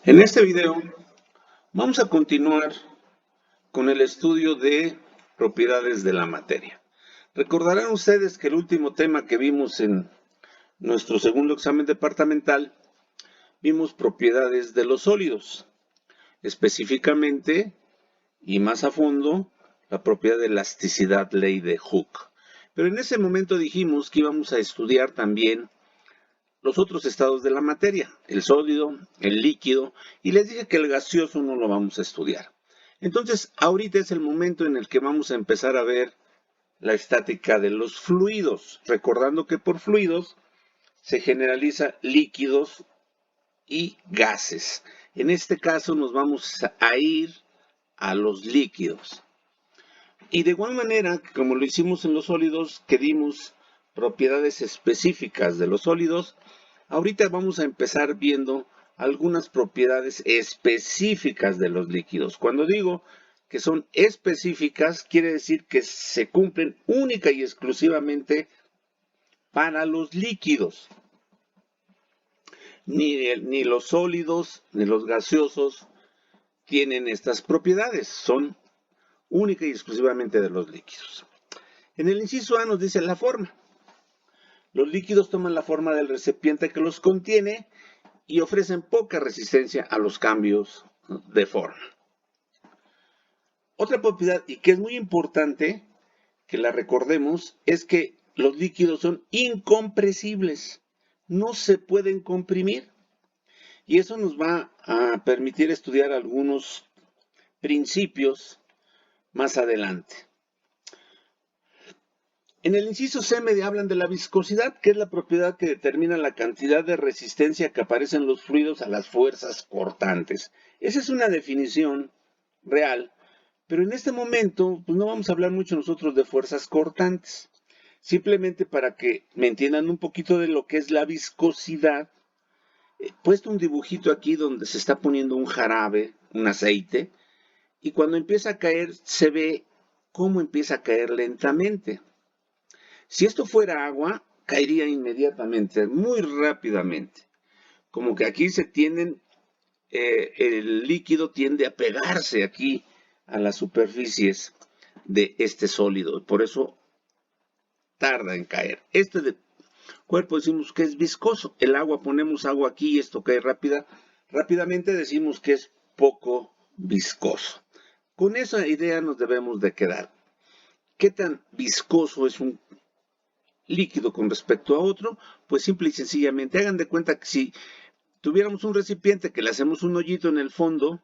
En este video vamos a continuar con el estudio de propiedades de la materia. Recordarán ustedes que el último tema que vimos en nuestro segundo examen departamental, vimos propiedades de los sólidos, específicamente y más a fondo la propiedad de elasticidad, ley de Hooke. Pero en ese momento dijimos que íbamos a estudiar también los otros estados de la materia, el sólido, el líquido, y les dije que el gaseoso no lo vamos a estudiar. Entonces, ahorita es el momento en el que vamos a empezar a ver la estática de los fluidos, recordando que por fluidos se generaliza líquidos y gases. En este caso nos vamos a ir a los líquidos. Y de igual manera, como lo hicimos en los sólidos, que dimos propiedades específicas de los sólidos, ahorita vamos a empezar viendo algunas propiedades específicas de los líquidos. Cuando digo que son específicas, quiere decir que se cumplen única y exclusivamente para los líquidos. Ni los sólidos ni los gaseosos tienen estas propiedades, son única y exclusivamente de los líquidos. En el inciso A nos dice la forma. Los líquidos toman la forma del recipiente que los contiene y ofrecen poca resistencia a los cambios de forma. Otra propiedad, y que es muy importante que la recordemos, es que los líquidos son incompresibles, no se pueden comprimir. Y eso nos va a permitir estudiar algunos principios más adelante. En el inciso C me hablan de la viscosidad, que es la propiedad que determina la cantidad de resistencia que aparece en los fluidos a las fuerzas cortantes. Esa es una definición real, pero en este momento pues no vamos a hablar mucho nosotros de fuerzas cortantes. Simplemente para que me entiendan un poquito de lo que es la viscosidad, he puesto un dibujito aquí donde se está poniendo un jarabe, un aceite, y cuando empieza a caer se ve cómo empieza a caer lentamente. Si esto fuera agua, caería inmediatamente, muy rápidamente. Como que aquí el líquido tiende a pegarse aquí a las superficies de este sólido. Por eso tarda en caer. Este cuerpo decimos que es viscoso. El agua, ponemos agua aquí y esto cae rápidamente, decimos que es poco viscoso. Con esa idea nos debemos de quedar. ¿Qué tan viscoso es un líquido con respecto a otro? Pues simple y sencillamente, hagan de cuenta que si tuviéramos un recipiente que le hacemos un hoyito en el fondo,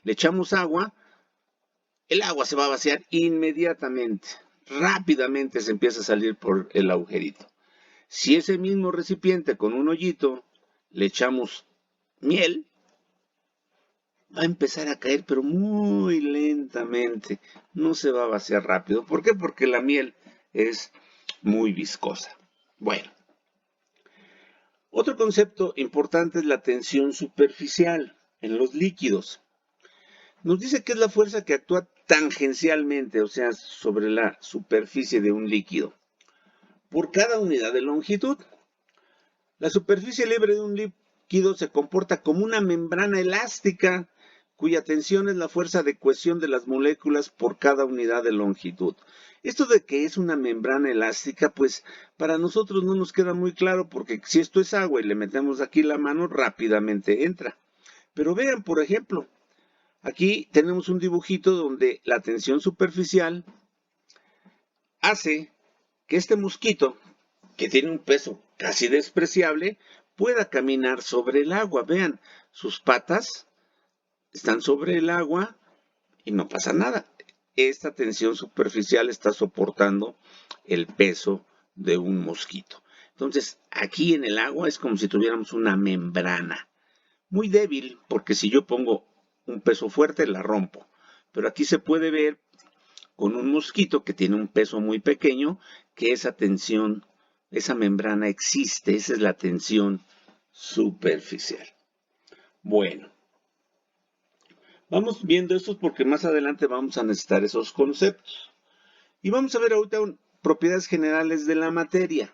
le echamos agua, el agua se va a vaciar inmediatamente, rápidamente se empieza a salir por el agujerito. Si ese mismo recipiente con un hoyito le echamos miel, va a empezar a caer, pero muy lentamente, no se va a vaciar rápido. ¿Por qué? Porque la miel es muy viscosa. Bueno, otro concepto importante es la tensión superficial en los líquidos. Nos dice que es la fuerza que actúa tangencialmente, o sea, sobre la superficie de un líquido, por cada unidad de longitud. La superficie libre de un líquido se comporta como una membrana elástica, cuya tensión es la fuerza de cohesión de las moléculas por cada unidad de longitud. Esto de que es una membrana elástica, pues para nosotros no nos queda muy claro, porque si esto es agua y le metemos aquí la mano, rápidamente entra. Pero vean, por ejemplo, aquí tenemos un dibujito donde la tensión superficial hace que este mosquito, que tiene un peso casi despreciable, pueda caminar sobre el agua. Vean, sus patas están sobre el agua y no pasa nada. Esta tensión superficial está soportando el peso de un mosquito. Entonces, aquí en el agua es como si tuviéramos una membrana. Muy débil, porque si yo pongo un peso fuerte, la rompo. Pero aquí se puede ver con un mosquito que tiene un peso muy pequeño, que esa tensión, esa membrana existe. Esa es la tensión superficial. Bueno, vamos viendo esto porque más adelante vamos a necesitar esos conceptos. Y vamos a ver ahorita propiedades generales de la materia.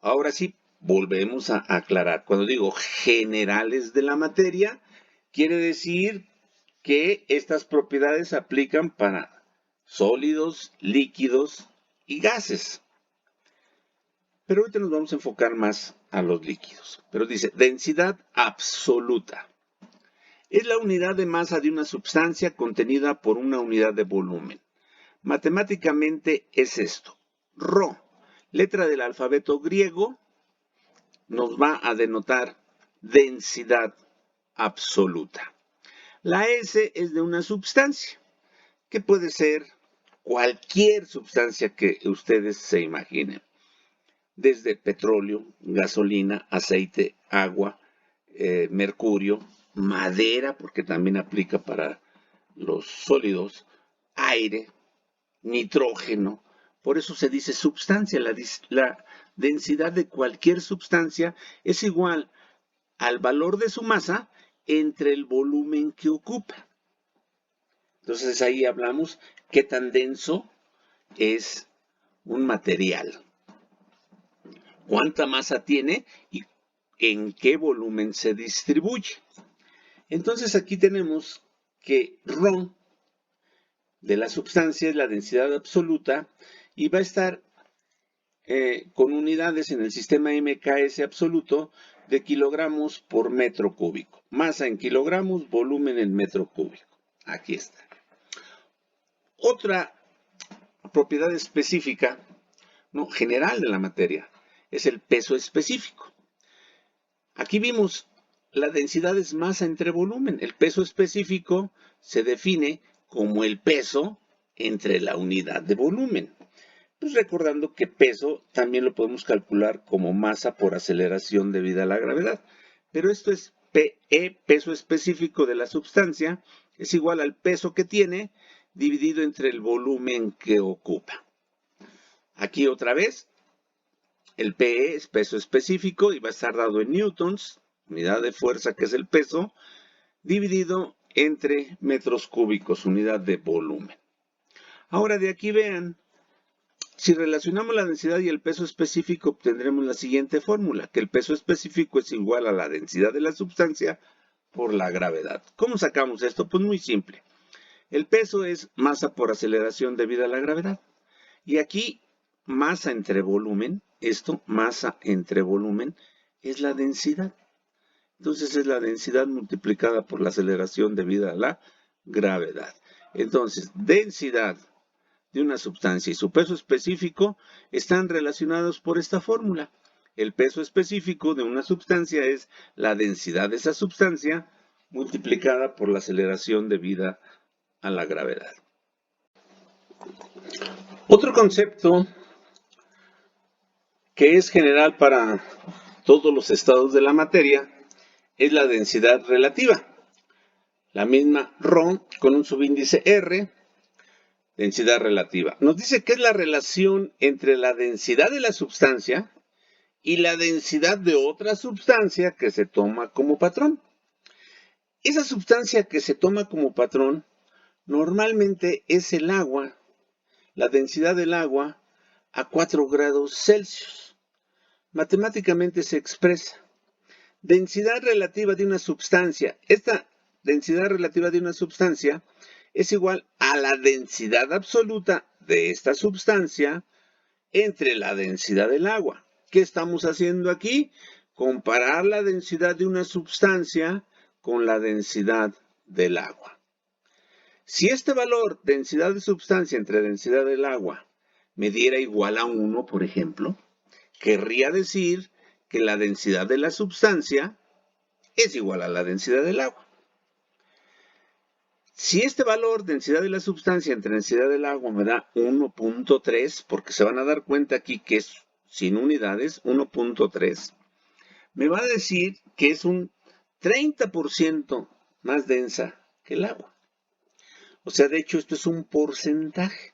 Ahora sí, volvemos a aclarar. Cuando digo generales de la materia, quiere decir que estas propiedades aplican para sólidos, líquidos y gases. Pero ahorita nos vamos a enfocar más a los líquidos. Pero dice, densidad absoluta. Es la unidad de masa de una sustancia contenida por una unidad de volumen. Matemáticamente es esto. Rho, letra del alfabeto griego, nos va a denotar densidad absoluta. La S es de una sustancia, que puede ser cualquier sustancia que ustedes se imaginen. Desde petróleo, gasolina, aceite, agua, mercurio, madera, porque también aplica para los sólidos, aire, nitrógeno. Por eso se dice sustancia. La densidad de cualquier sustancia es igual al valor de su masa entre el volumen que ocupa. Entonces ahí hablamos qué tan denso es un material, cuánta masa tiene y en qué volumen se distribuye. Entonces aquí tenemos que Rho de la sustancia es la densidad absoluta y va a estar con unidades en el sistema MKS absoluto de kilogramos por metro cúbico. Masa en kilogramos, volumen en metro cúbico. Aquí está. Otra propiedad específica, no, general de la materia, es el peso específico. Aquí vimos la densidad es masa entre volumen. El peso específico se define como el peso entre la unidad de volumen. Pues recordando que peso también lo podemos calcular como masa por aceleración debida a la gravedad. Pero esto es PE, peso específico de la sustancia, es igual al peso que tiene dividido entre el volumen que ocupa. Aquí otra vez, el PE es peso específico y va a estar dado en newtons, unidad de fuerza que es el peso, dividido entre metros cúbicos, unidad de volumen. Ahora de aquí vean, si relacionamos la densidad y el peso específico, obtendremos la siguiente fórmula, que el peso específico es igual a la densidad de la sustancia por la gravedad. ¿Cómo sacamos esto? Pues muy simple. El peso es masa por aceleración debida a la gravedad. Y aquí, masa entre volumen, masa entre volumen, es la densidad. Entonces es la densidad multiplicada por la aceleración debida a la gravedad. Entonces, densidad de una sustancia y su peso específico están relacionados por esta fórmula. El peso específico de una sustancia es la densidad de esa sustancia multiplicada por la aceleración debida a la gravedad. Otro concepto que es general para todos los estados de la materia es la densidad relativa. La misma Rho con un subíndice R, densidad relativa. Nos dice que es la relación entre la densidad de la sustancia y la densidad de otra sustancia que se toma como patrón. Esa sustancia que se toma como patrón normalmente es el agua, la densidad del agua a 4 grados Celsius. Matemáticamente se expresa densidad relativa de una sustancia. Esta densidad relativa de una sustancia es igual a la densidad absoluta de esta sustancia entre la densidad del agua. ¿Qué estamos haciendo aquí? Comparar la densidad de una sustancia con la densidad del agua. Si este valor, densidad de sustancia entre densidad del agua, me diera igual a 1, por ejemplo, querría decir que la densidad de la sustancia es igual a la densidad del agua. Si este valor, densidad de la sustancia entre densidad del agua, me da 1.3, porque se van a dar cuenta aquí que es sin unidades, 1.3, me va a decir que es un 30% más densa que el agua. O sea, de hecho, esto es un porcentaje.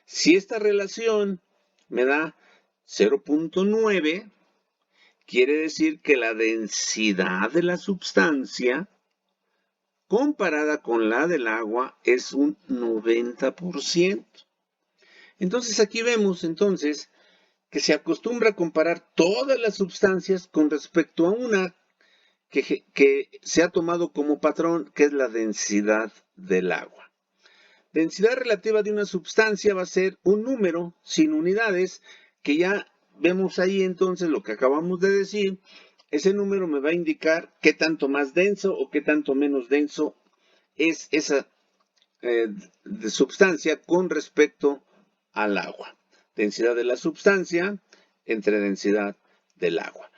Si esta relación me da 0.9, quiere decir que la densidad de la sustancia comparada con la del agua es un 90%. Entonces aquí vemos entonces que se acostumbra a comparar todas las sustancias con respecto a una que se ha tomado como patrón, que es la densidad del agua. Densidad relativa de una sustancia va a ser un número sin unidades, que ya vemos ahí entonces lo que acabamos de decir. Ese número me va a indicar qué tanto más denso o qué tanto menos denso es esa de sustancia con respecto al agua. Densidad de la sustancia entre densidad del agua.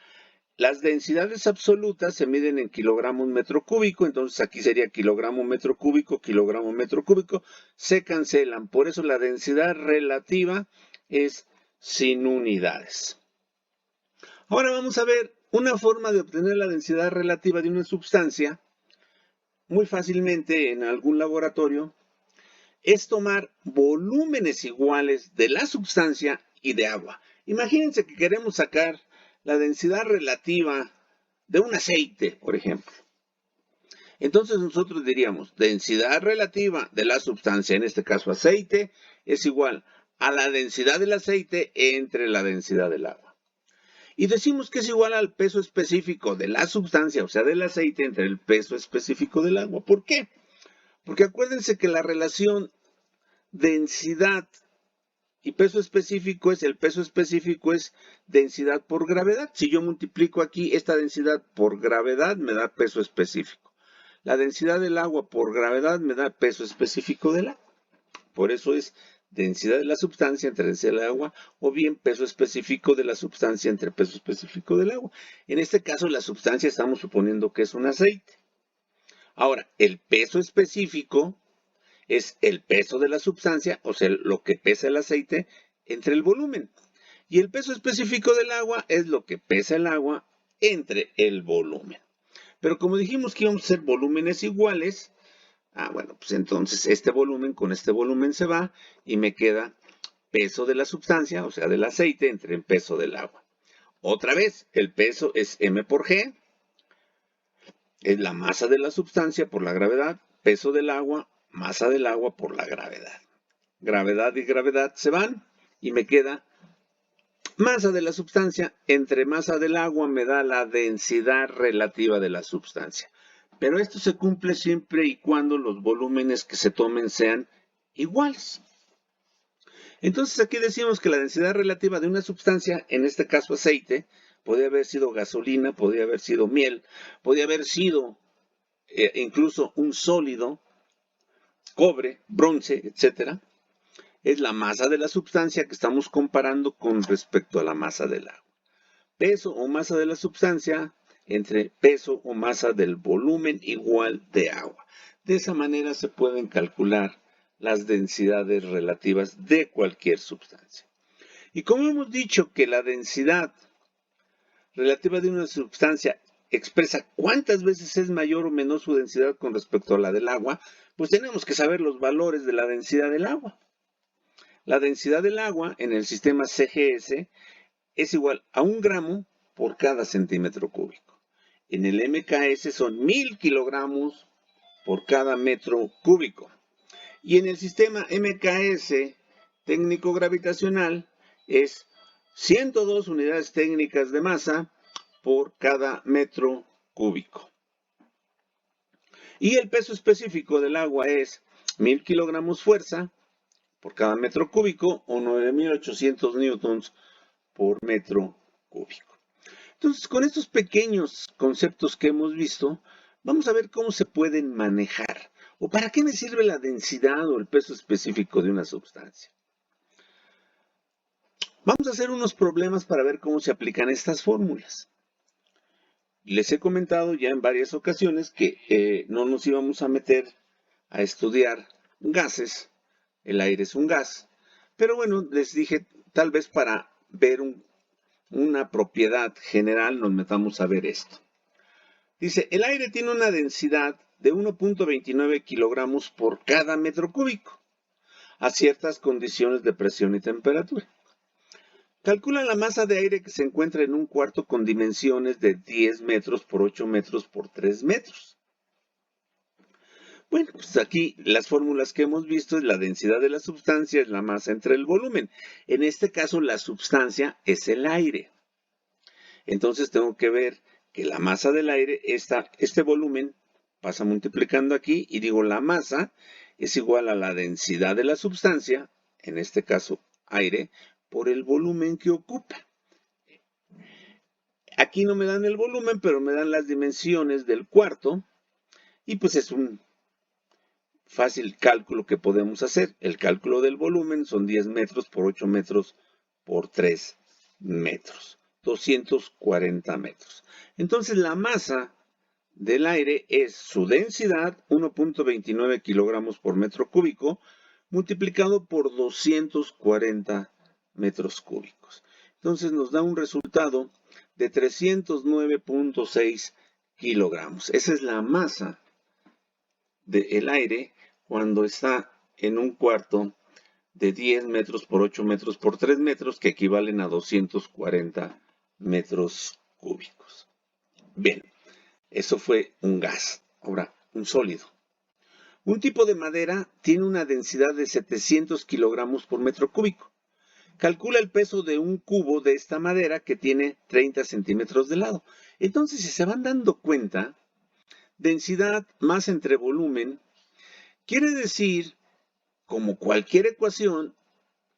Las densidades absolutas se miden en kilogramos metro cúbico, entonces aquí sería kilogramo metro cúbico, se cancelan. Por eso la densidad relativa es sin unidades. Ahora vamos a ver una forma de obtener la densidad relativa de una sustancia muy fácilmente en algún laboratorio. Es tomar volúmenes iguales de la sustancia y de agua. Imagínense que queremos sacar la densidad relativa de un aceite, por ejemplo. Entonces nosotros diríamos, densidad relativa de la sustancia, en este caso aceite, es igual a la densidad del aceite entre la densidad del agua. Y decimos que es igual al peso específico de la sustancia, o sea, del aceite, entre el peso específico del agua. ¿Por qué? Porque acuérdense que la relación densidad y peso específico es, el peso específico es densidad por gravedad. Si yo multiplico aquí esta densidad por gravedad, me da peso específico. La densidad del agua por gravedad me da peso específico del agua. Por eso es densidad de la sustancia entre densidad del agua, o bien peso específico de la sustancia entre peso específico del agua. En este caso, la sustancia estamos suponiendo que es un aceite. Ahora, el peso específico es el peso de la sustancia, o sea, lo que pesa el aceite, entre el volumen. Y el peso específico del agua es lo que pesa el agua entre el volumen. Pero como dijimos que íbamos a hacer volúmenes iguales, bueno, pues entonces este volumen con este volumen se va y me queda peso de la sustancia, o sea, del aceite, entre el peso del agua. Otra vez, el peso es m por g, es la masa de la sustancia por la gravedad, peso del agua, masa del agua por la gravedad. Gravedad y gravedad se van y me queda masa de la sustancia entre masa del agua, me da la densidad relativa de la sustancia. Pero esto se cumple siempre y cuando los volúmenes que se tomen sean iguales. Entonces aquí decimos que la densidad relativa de una sustancia, en este caso aceite, podría haber sido gasolina, podría haber sido miel, podría haber sido incluso un sólido, cobre, bronce, etc. Es la masa de la sustancia que estamos comparando con respecto a la masa del agua. Peso o masa de la sustancia entre peso o masa del volumen igual de agua. De esa manera se pueden calcular las densidades relativas de cualquier sustancia. Y como hemos dicho que la densidad relativa de una sustancia expresa cuántas veces es mayor o menor su densidad con respecto a la del agua, pues tenemos que saber los valores de la densidad del agua. La densidad del agua en el sistema CGS es igual a 1 gramo por cada centímetro cúbico. En el MKS son 1000 kilogramos por cada metro cúbico. Y en el sistema MKS técnico gravitacional es 102 unidades técnicas de masa por cada metro cúbico. Y el peso específico del agua es 1000 kilogramos fuerza por cada metro cúbico o 9800 newtons por metro cúbico. Entonces, con estos pequeños conceptos que hemos visto, vamos a ver cómo se pueden manejar o para qué me sirve la densidad o el peso específico de una sustancia. Vamos a hacer unos problemas para ver cómo se aplican estas fórmulas. Les he comentado ya en varias ocasiones que no nos íbamos a meter a estudiar gases. El aire es un gas. Pero bueno, les dije, tal vez para ver una propiedad general nos metamos a ver esto. Dice, el aire tiene una densidad de 1.29 kilogramos por cada metro cúbico a ciertas condiciones de presión y temperatura. Calcula la masa de aire que se encuentra en un cuarto con dimensiones de 10 metros por 8 metros por 3 metros. Bueno, pues aquí las fórmulas que hemos visto es la densidad de la sustancia, es la masa entre el volumen. En este caso, la sustancia es el aire. Entonces tengo que ver que la masa del aire, este volumen, pasa multiplicando aquí y digo la masa es igual a la densidad de la sustancia, en este caso aire, por el volumen que ocupa. Aquí no me dan el volumen, pero me dan las dimensiones del cuarto y pues es un fácil cálculo que podemos hacer. El cálculo del volumen son 10 metros por 8 metros por 3 metros. 240 metros. Entonces la masa del aire es su densidad, 1.29 kilogramos por metro cúbico, multiplicado por 240 metros cúbicos. Entonces nos da un resultado de 309.6 kilogramos. Esa es la masa del aire cuando está en un cuarto de 10 metros por 8 metros por 3 metros, que equivalen a 240 metros cúbicos. Bien, eso fue un gas. Ahora, un sólido. Un tipo de madera tiene una densidad de 700 kilogramos por metro cúbico. Calcula el peso de un cubo de esta madera que tiene 30 centímetros de lado. Entonces, si se van dando cuenta, densidad más entre volumen, quiere decir, como cualquier ecuación,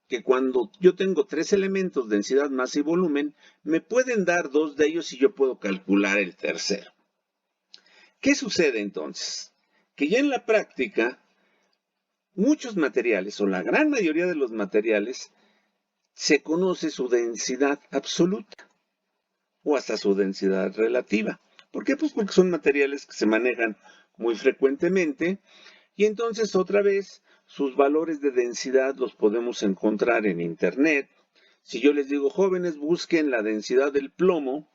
que cuando yo tengo tres elementos, densidad, masa y volumen, me pueden dar dos de ellos y yo puedo calcular el tercero. ¿Qué sucede entonces? Que ya en la práctica, muchos materiales, o la gran mayoría de los materiales, se conoce su densidad absoluta o hasta su densidad relativa. ¿Por qué? Pues porque son materiales que se manejan muy frecuentemente y entonces otra vez sus valores de densidad los podemos encontrar en Internet. Si yo les digo, jóvenes, busquen la densidad del plomo,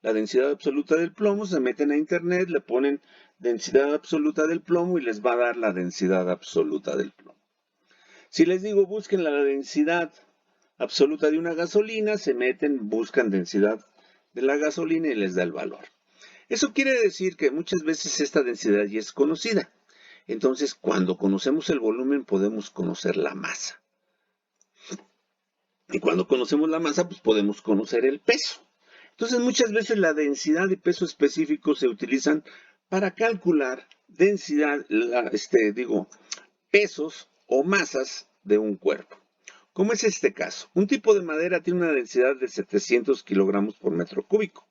la densidad absoluta del plomo, se meten a Internet, le ponen densidad absoluta del plomo y les va a dar la densidad absoluta del plomo. Si les digo, busquen la densidad absoluta de una gasolina, se meten, buscan densidad de la gasolina y les da el valor. Eso quiere decir que muchas veces esta densidad ya es conocida. Entonces, cuando conocemos el volumen, podemos conocer la masa. Y cuando conocemos la masa, pues podemos conocer el peso. Entonces, muchas veces la densidad y peso específico se utilizan para calcular densidad, pesos o masas de un cuerpo. ¿Cómo es este caso? Un tipo de madera tiene una densidad de 700 kilogramos por metro cúbico.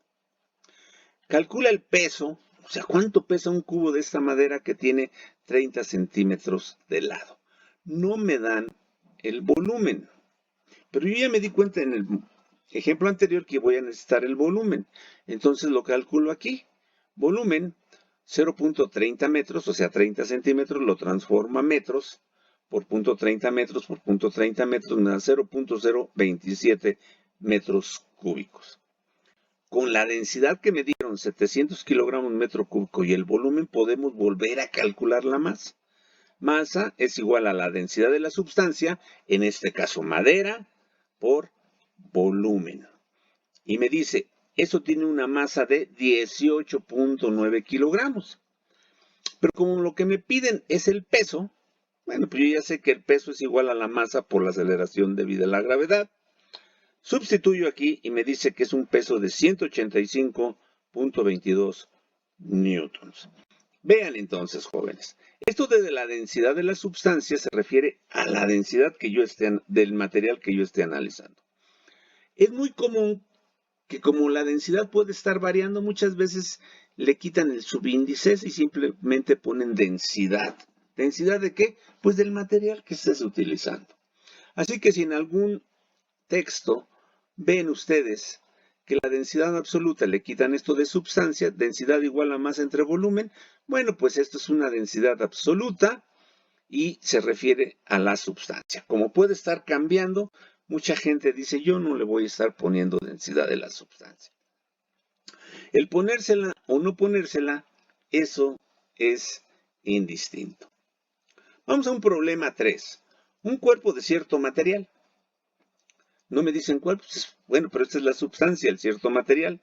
Calcula el peso, o sea, ¿cuánto pesa un cubo de esta madera que tiene 30 centímetros de lado? No me dan el volumen, pero yo ya me di cuenta en el ejemplo anterior que voy a necesitar el volumen. Entonces lo calculo aquí. Volumen, 0.30 metros, o sea, 30 centímetros, lo transforma a metros, por 0.30 metros, por 0.30 metros, me da 0.027 metros cúbicos. Con la densidad que me dieron, 700 kilogramos metro cúbico, y el volumen, podemos volver a calcular la masa. Masa es igual a la densidad de la sustancia, en este caso madera, por volumen. Y me dice, eso tiene una masa de 18.9 kilogramos. Pero como lo que me piden es el peso, bueno, pues yo ya sé que el peso es igual a la masa por la aceleración debido a la gravedad. Sustituyo aquí y me dice que es un peso de 185.22 newtons. Vean entonces, jóvenes, esto de la densidad de la sustancia se refiere a la densidad del material que yo esté analizando. Es muy común que como la densidad puede estar variando, muchas veces le quitan el subíndice y simplemente ponen densidad. ¿Densidad de qué? Pues del material que estés utilizando. Así que si en algún texto ven ustedes que la densidad absoluta le quitan esto de sustancia, densidad igual a masa entre volumen, bueno, pues esto es una densidad absoluta y se refiere a la sustancia. Como puede estar cambiando, mucha gente dice, yo no le voy a estar poniendo densidad de la sustancia. El ponérsela o no ponérsela, eso es indistinto. Vamos a un problema 3. Un cuerpo de cierto material. No me dicen cuál, pues, bueno, pero esta es la sustancia, el cierto material,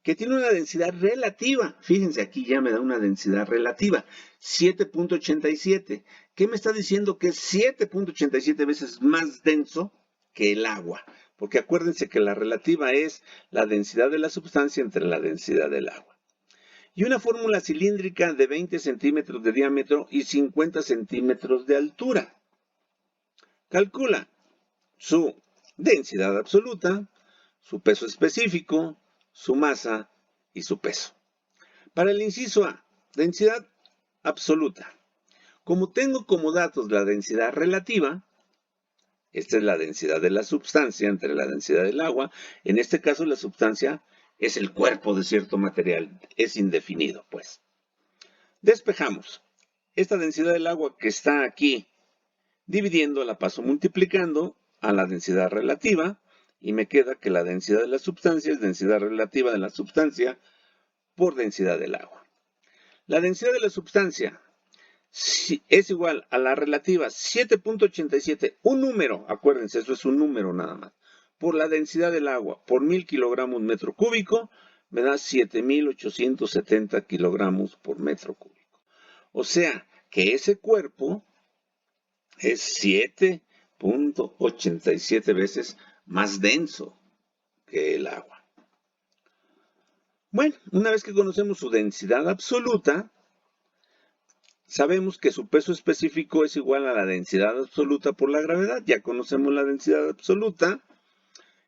que tiene una densidad relativa. Fíjense, aquí ya me da una densidad relativa, 7.87. ¿Qué me está diciendo? Que es 7.87 veces más denso que el agua. Porque acuérdense que la relativa es la densidad de la sustancia entre la densidad del agua. Y una fórmula cilíndrica de 20 centímetros de diámetro y 50 centímetros de altura. Calcula su densidad absoluta, su peso específico, su masa y su peso. Para el inciso A, densidad absoluta. Como tengo como datos la densidad relativa, esta es la densidad de la sustancia entre la densidad del agua. En este caso, la sustancia es el cuerpo de cierto material. Es indefinido, pues. Despejamos. Esta densidad del agua que está aquí dividiendo, la paso multiplicando a la densidad relativa y me queda que la densidad de la sustancia es densidad relativa de la sustancia por densidad del agua. La densidad de la sustancia es igual a la relativa 7.87, un número, acuérdense, eso es un número nada más, por la densidad del agua por 1000 kilogramos metro cúbico, me da 7870 kilogramos por metro cúbico. O sea, que ese cuerpo es 7.87 veces más denso que el agua. Bueno, una vez que conocemos su densidad absoluta, sabemos que su peso específico es igual a la densidad absoluta por la gravedad. Ya conocemos la densidad absoluta.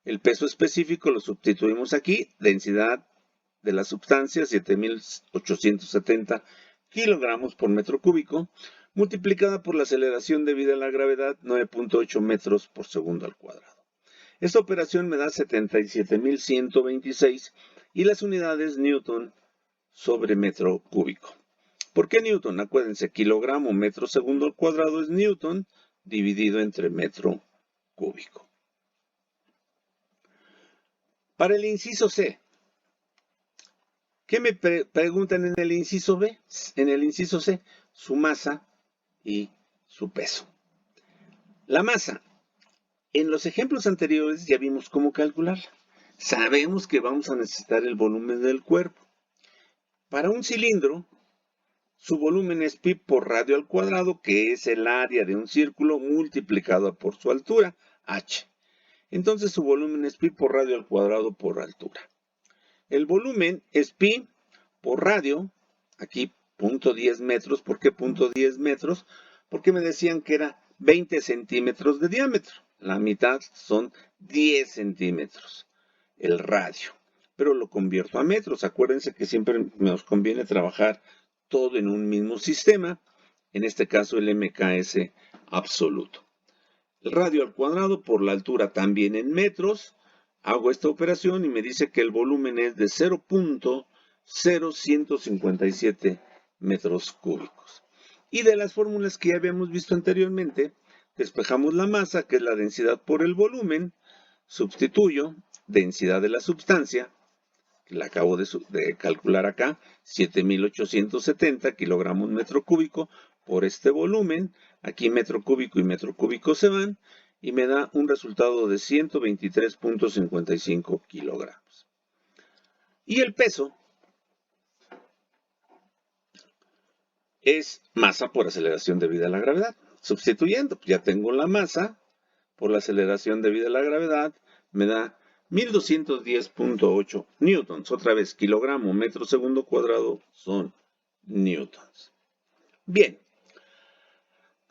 El peso específico lo sustituimos aquí. Densidad de la sustancia, 7.870 kilogramos por metro cúbico, multiplicada por la aceleración debida a la gravedad, 9.8 metros por segundo al cuadrado. Esta operación me da 77.126 y las unidades Newton sobre metro cúbico. ¿Por qué Newton? Acuérdense, kilogramo metro segundo al cuadrado es Newton dividido entre metro cúbico. Para el inciso C, ¿qué me preguntan en el inciso B? En el inciso C, su masa y su peso. La masa. En los ejemplos anteriores ya vimos cómo calcularla. Sabemos que vamos a necesitar el volumen del cuerpo. Para un cilindro, su volumen es pi por radio al cuadrado, que es el área de un círculo multiplicado por su altura, h. Entonces su volumen es pi por radio al cuadrado por altura. El volumen es pi por radio, aquí 0.10 metros. ¿Por qué 0.10 metros? Porque me decían que era 20 centímetros de diámetro. La mitad son 10 centímetros, el radio. Pero lo convierto a metros. Acuérdense que siempre nos conviene trabajar todo en un mismo sistema. En este caso el MKS absoluto. El radio al cuadrado por la altura también en metros. Hago esta operación y me dice que el volumen es de 0.0157 metros cúbicos. Y de las fórmulas que ya habíamos visto anteriormente, despejamos la masa, que es la densidad por el volumen, sustituyo densidad de la sustancia, que la acabo de calcular acá, 7.870 kilogramos metro cúbico por este volumen, aquí metro cúbico y metro cúbico se van, y me da un resultado de 123.55 kilogramos. Y el peso es masa por aceleración debida a la gravedad. Sustituyendo, pues ya tengo la masa por la aceleración debida a la gravedad, me da 1210.8 newtons. Otra vez, kilogramo, metro segundo cuadrado son newtons. Bien,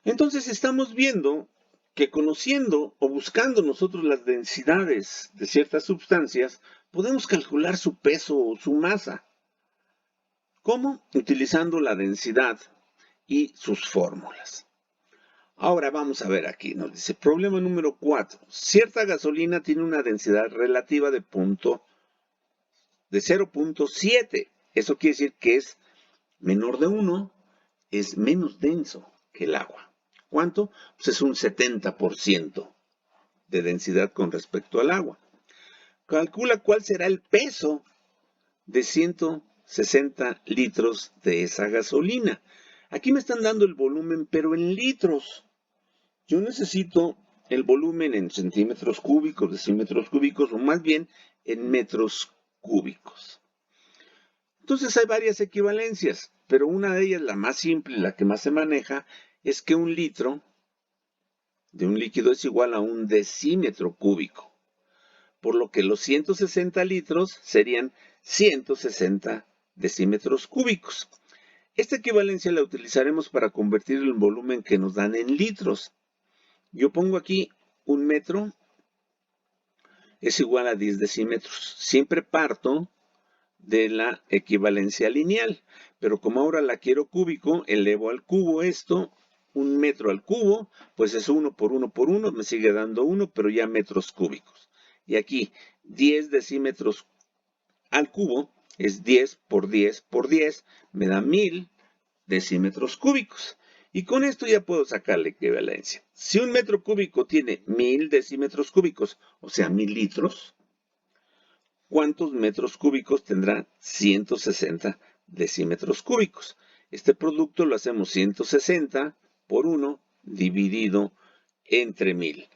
entonces estamos viendo que conociendo o buscando nosotros las densidades de ciertas sustancias, podemos calcular su peso o su masa. ¿Cómo? Utilizando la densidad y sus fórmulas. Ahora vamos a ver aquí, nos dice, problema número 4. Cierta gasolina tiene una densidad relativa de 0.7. Eso quiere decir que es menor de 1, es menos denso que el agua. ¿Cuánto? Pues es un 70% de densidad con respecto al agua. Calcula cuál será el peso de 160 litros de esa gasolina. Aquí me están dando el volumen, pero en litros. Yo necesito el volumen en centímetros cúbicos, decímetros cúbicos, o más bien en metros cúbicos. Entonces hay varias equivalencias, pero una de ellas, la más simple, la que más se maneja, es que un litro de un líquido es igual a un decímetro cúbico, por lo que los 160 litros serían 160 decímetros cúbicos. Esta equivalencia la utilizaremos para convertir el volumen que nos dan en litros. Yo pongo aquí un metro es igual a 10 decímetros. Siempre parto de la equivalencia lineal, pero como ahora la quiero cúbico, elevo al cubo esto, un metro al cubo, pues es 1 por 1 por 1, me sigue dando 1, pero ya metros cúbicos. Y aquí 10 decímetros al cubo es 10 por 10 por 10, me da 1000 decímetros cúbicos. Y con esto ya puedo sacar la equivalencia. Si un metro cúbico tiene 1000 decímetros cúbicos, o sea, 1000 litros, ¿cuántos metros cúbicos tendrá 160 decímetros cúbicos? Este producto lo hacemos 160 por 1 dividido entre 1000.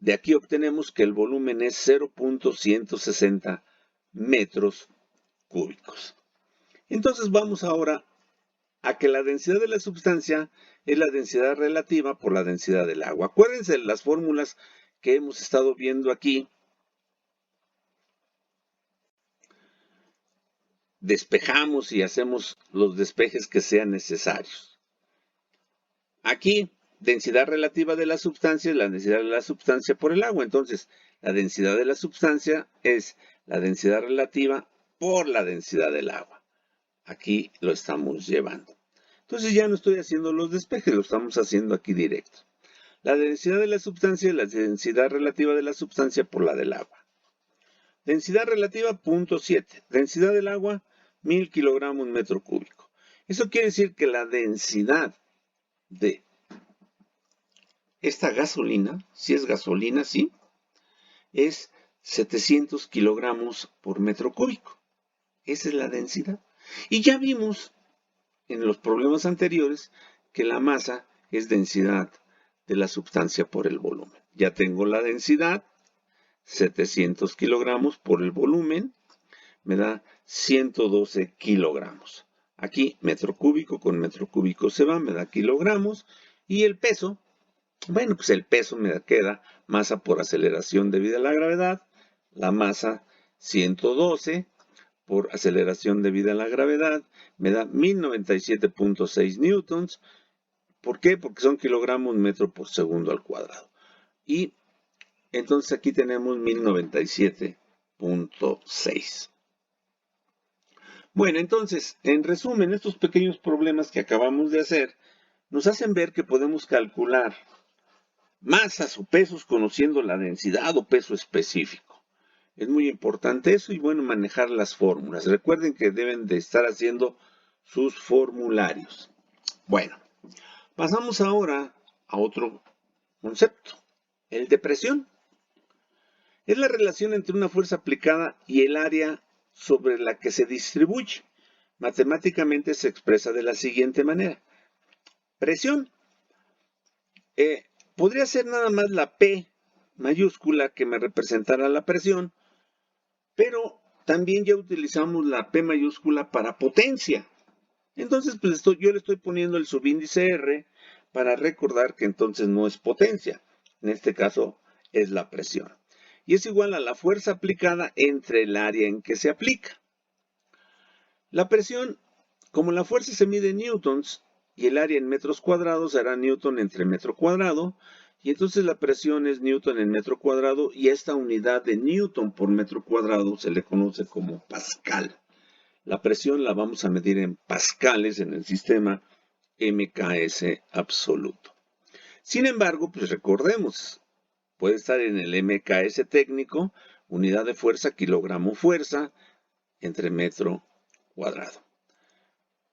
De aquí obtenemos que el volumen es 0.160 metros cúbicos. Entonces vamos ahora a que la densidad de la sustancia es la densidad relativa por la densidad del agua. Acuérdense de las fórmulas que hemos estado viendo aquí. Despejamos y hacemos los despejes que sean necesarios. Aquí, densidad relativa de la sustancia es la densidad de la sustancia por el agua. Entonces, la densidad de la sustancia es la densidad relativa por la densidad del agua. Aquí lo estamos llevando. Entonces ya no estoy haciendo los despejes, lo estamos haciendo aquí directo. La densidad de la sustancia es la densidad relativa de la sustancia por la del agua. Densidad relativa, 0.7. Densidad del agua, 1000 kilogramos metro cúbico. Eso quiere decir que la densidad de esta gasolina, si es gasolina, sí, es 700 kilogramos por metro cúbico. Esa es la densidad. Y ya vimos en los problemas anteriores que la masa es densidad de la sustancia por el volumen. Ya tengo la densidad, 700 kilogramos por el volumen, me da 112 kilogramos. Aquí metro cúbico con metro cúbico se va, me da kilogramos. Y el peso, bueno, pues el peso me queda masa por aceleración debido a la gravedad. La masa 112 por aceleración debido a la gravedad me da 1097.6 newtons. ¿Por qué? Porque son kilogramos metro por segundo al cuadrado. Y entonces aquí tenemos 1097.6. Bueno, entonces, en resumen, estos pequeños problemas que acabamos de hacer nos hacen ver que podemos calcular masas o pesos conociendo la densidad o peso específico. Es muy importante eso y bueno, manejar las fórmulas. Recuerden que deben de estar haciendo sus formularios. Bueno, pasamos ahora a otro concepto, el de presión. Es la relación entre una fuerza aplicada y el área sobre la que se distribuye. Matemáticamente se expresa de la siguiente manera. Presión. Podría ser nada más la P mayúscula que me representara la presión, pero también ya utilizamos la P mayúscula para potencia. Entonces, pues yo le estoy poniendo el subíndice R para recordar que entonces no es potencia. En este caso es la presión. Y es igual a la fuerza aplicada entre el área en que se aplica. La presión, como la fuerza se mide en newtons y el área en metros cuadrados, será newton entre metro cuadrado. Y entonces la presión es newton en metro cuadrado y esta unidad de newton por metro cuadrado se le conoce como pascal. La presión la vamos a medir en pascales en el sistema MKS absoluto. Sin embargo, pues recordemos, puede estar en el MKS técnico, unidad de fuerza, kilogramo fuerza, entre metro cuadrado.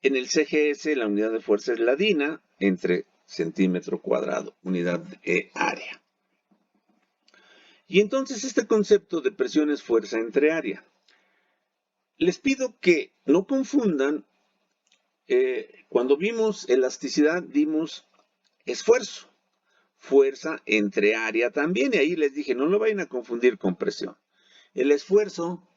En el CGS la unidad de fuerza es la DINA, entre centímetro cuadrado, unidad de área. Y entonces este concepto de presión es fuerza entre área. Les pido que no confundan, cuando vimos elasticidad, vimos esfuerzo, fuerza entre área también, y ahí les dije, no lo vayan a confundir con presión. El esfuerzo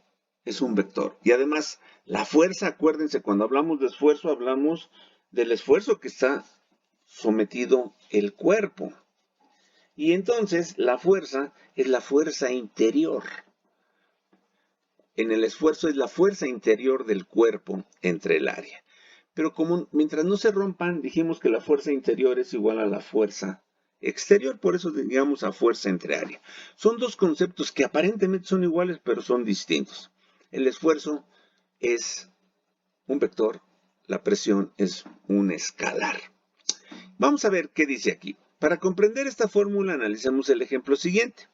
es un vector. Y además, la fuerza, acuérdense, cuando hablamos de esfuerzo, hablamos del esfuerzo que está sometido el cuerpo. Y entonces, la fuerza es la fuerza interior. En el esfuerzo es la fuerza interior del cuerpo entre el área. Pero como mientras no se rompan, dijimos que la fuerza interior es igual a la fuerza exterior, por eso digamos a fuerza entre área. Son dos conceptos que aparentemente son iguales, pero son distintos. El esfuerzo es un vector, la presión es un escalar. Vamos a ver qué dice aquí. Para comprender esta fórmula, analicemos el ejemplo siguiente.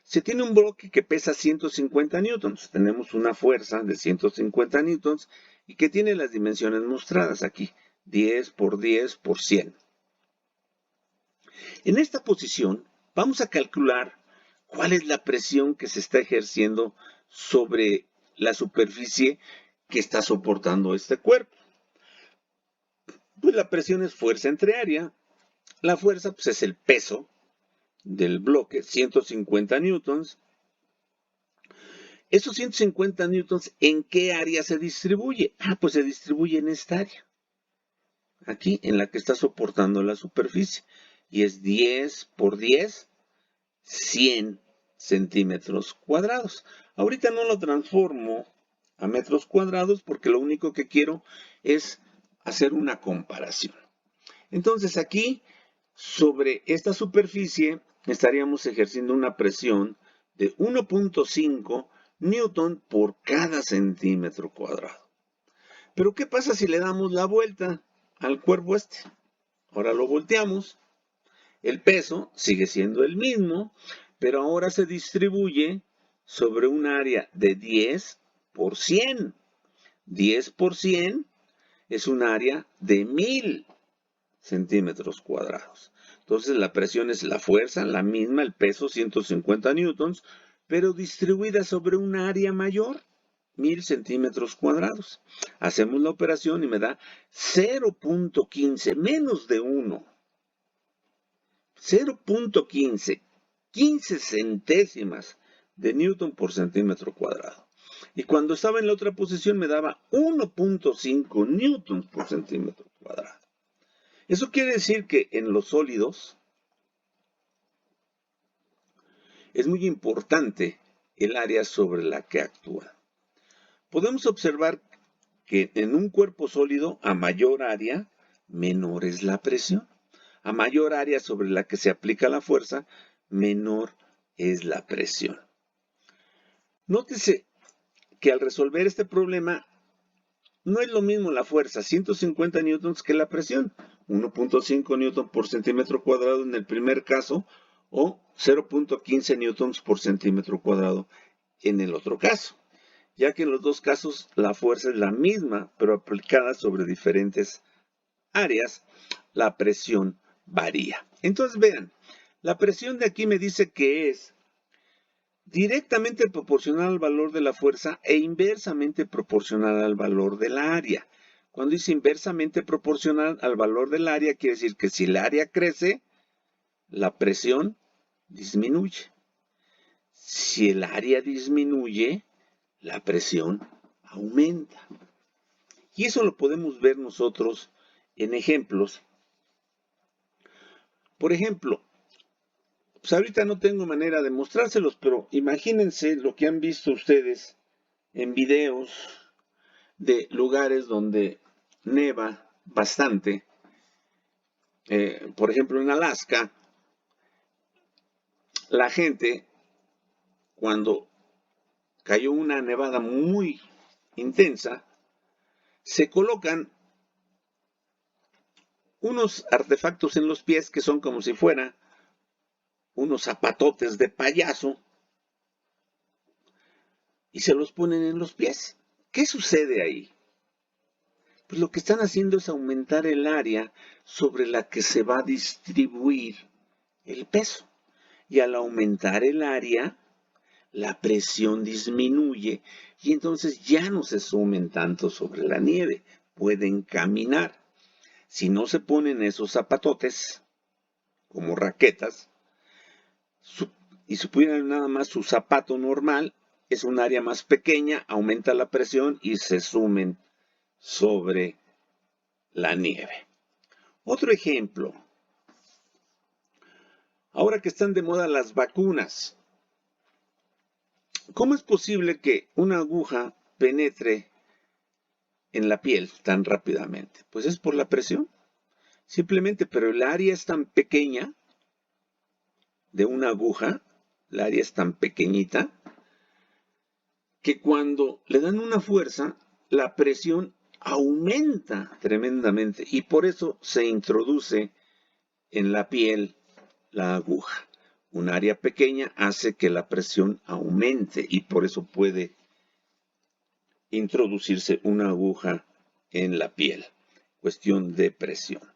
Se tiene un bloque que pesa 150 newtons. Tenemos una fuerza de 150 newtons y que tiene las dimensiones mostradas aquí, 10 por 10 por 100. En esta posición vamos a calcular cuál es la presión que se está ejerciendo sobre la superficie que está soportando este cuerpo. Pues la presión es fuerza entre área. La fuerza pues, es el peso del bloque, 150 newtons. Esos 150 newtons, ¿en qué área se distribuye? Pues se distribuye en esta área. Aquí, en la que está soportando la superficie. Y es 10 por 10, 100 centímetros cuadrados. Ahorita no lo transformo a metros cuadrados porque lo único que quiero es hacer una comparación. Entonces aquí, sobre esta superficie, estaríamos ejerciendo una presión de 1.5 newton por cada centímetro cuadrado. Pero ¿qué pasa si le damos la vuelta al cuerpo este? Ahora lo volteamos. El peso sigue siendo el mismo, pero ahora se distribuye sobre un área de 10 por 100. 10 por 100 es un área de 1000 centímetros cuadrados. Entonces la presión es la fuerza, la misma, el peso, 150 newtons, pero distribuida sobre un área mayor, 1000 centímetros cuadrados. Hacemos la operación y me da 0.15, menos de 1. 0.15, 15 centésimas de newton por centímetro cuadrado. Y cuando estaba en la otra posición me daba 1.5 newtons por centímetro cuadrado. Eso quiere decir que en los sólidos es muy importante el área sobre la que actúa. Podemos observar que en un cuerpo sólido, a mayor área, menor es la presión. A mayor área sobre la que se aplica la fuerza, menor es la presión. Nótese que al resolver este problema, no es lo mismo la fuerza, 150 newtons, que la presión. 1.5 newtons por centímetro cuadrado en el primer caso, o 0.15 newtons por centímetro cuadrado en el otro caso, ya que en los dos casos la fuerza es la misma, pero aplicada sobre diferentes áreas, la presión varía. Entonces vean, la presión de aquí me dice que es directamente proporcional al valor de la fuerza e inversamente proporcional al valor del área. Cuando dice inversamente proporcional al valor del área, quiere decir que si el área crece, la presión disminuye. Si el área disminuye, la presión aumenta. Y eso lo podemos ver nosotros en ejemplos. Por ejemplo, pues ahorita no tengo manera de mostrárselos, pero imagínense lo que han visto ustedes en videos de lugares donde neva bastante. Por ejemplo, en Alaska, la gente, cuando cayó una nevada muy intensa, se colocan unos artefactos en los pies que son como si fuera unos zapatotes de payaso y se los ponen en los pies. ¿Qué sucede ahí? Pues lo que están haciendo es aumentar el área sobre la que se va a distribuir el peso. Y al aumentar el área, la presión disminuye y entonces ya no se sumen tanto sobre la nieve, pueden caminar. Si no se ponen esos zapatotes, como raquetas, y supieran nada más su zapato normal, es un área más pequeña, aumenta la presión y se sumen sobre la nieve. Otro ejemplo. Ahora que están de moda las vacunas, ¿cómo es posible que una aguja penetre en la piel tan rápidamente? Pues es por la presión, simplemente, pero el área es tan pequeña de una aguja, el área es tan pequeñita, que cuando le dan una fuerza, la presión aumenta tremendamente y por eso se introduce en la piel la aguja. Un área pequeña hace que la presión aumente y por eso puede introducirse una aguja en la piel. Cuestión de presión.